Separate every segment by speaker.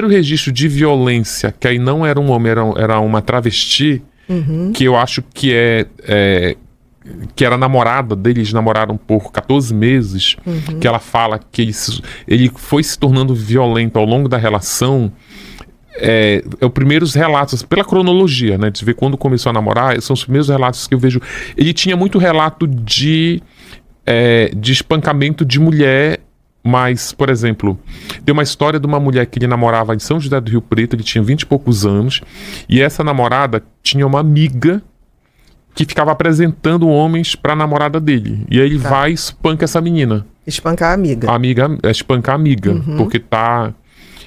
Speaker 1: registro de violência, que aí não era um homem, era uma travesti, que eu acho que que era namorada dele, eles namoraram por 14 meses, que ela fala que ele foi se tornando violento ao longo da relação. É os primeiros relatos, pela cronologia, né, de ver quando começou a namorar, são os primeiros relatos que eu vejo. Ele tinha muito relato de espancamento de mulher, mas, por exemplo, tem uma história de uma mulher que ele namorava em São José do Rio Preto, ele tinha 20 e poucos anos, e essa namorada tinha uma amiga que ficava apresentando homens pra namorada dele. E aí ele vai e espanca essa menina.
Speaker 2: Espancar a amiga.
Speaker 1: Espancar a amiga, porque tá...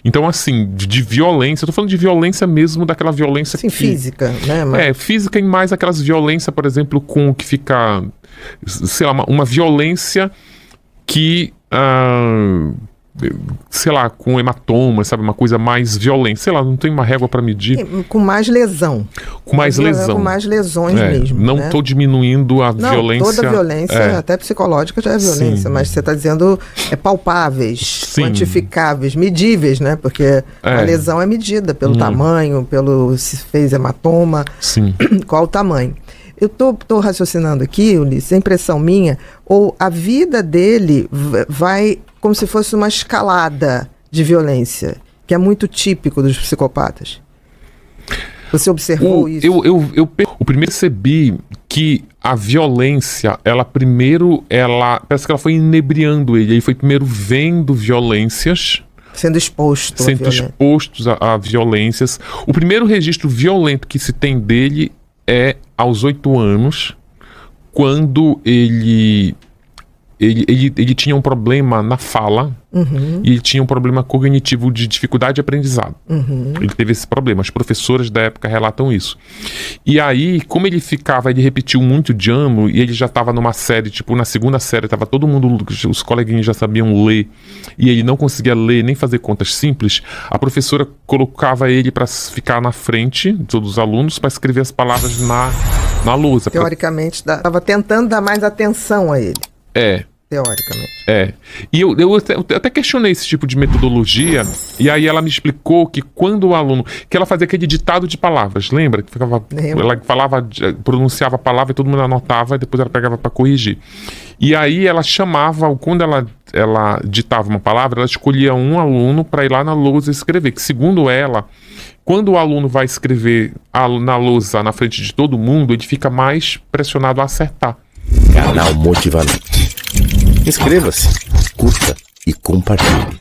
Speaker 1: Então, assim, de violência, eu tô falando de violência mesmo, daquela violência
Speaker 2: física, né?
Speaker 1: Física e mais aquelas violências, por exemplo, com o que fica, sei lá, uma violência que, sei lá, com hematoma, sabe, uma coisa mais violenta, sei lá, não tem uma régua para medir.
Speaker 2: Com mais lesão.
Speaker 1: Com mais lesão.
Speaker 2: Com mais lesões mesmo.
Speaker 1: Não tô diminuindo a violência.
Speaker 2: Toda violência, até psicológica, já é violência, mas você está dizendo palpáveis, quantificáveis, medíveis, né? Porque a lesão é medida pelo tamanho, pelo se fez hematoma, qual o tamanho. Eu tô raciocinando aqui, Ulisses, a impressão minha, ou a vida dele vai como se fosse uma escalada de violência, que é muito típico dos psicopatas. Você observou isso?
Speaker 1: Eu percebi que a violência, parece que ela foi inebriando ele. Ele foi primeiro vendo violências,
Speaker 2: sendo expostos
Speaker 1: a violências. O primeiro registro violento que se tem dele é aos 8 anos, quando ele tinha um problema na fala, e ele tinha um problema cognitivo de dificuldade de aprendizado. Ele teve esse problema. As professoras da época relatam isso. E aí, como ele repetiu muito de ano, e ele já estava numa série, tipo, na segunda série, tava todo mundo, os coleguinhas já sabiam ler, e ele não conseguia ler nem fazer contas simples, a professora colocava ele para ficar na frente de todos os alunos para escrever as palavras na lousa.
Speaker 2: Teoricamente, estava tentando dar mais atenção a ele. Teoricamente.
Speaker 1: E eu até questionei esse tipo de metodologia, e aí ela me explicou que quando o aluno... Que ela fazia aquele ditado de palavras, lembra? Ela falava, pronunciava a palavra e todo mundo anotava, e depois ela pegava para corrigir. E aí ela chamava, quando ela ditava uma palavra, ela escolhia um aluno para ir lá na lousa escrever, que segundo ela, quando o aluno vai escrever na lousa na frente de todo mundo, ele fica mais pressionado a acertar.
Speaker 3: Canal Motivamente. Inscreva-se, curta e compartilhe.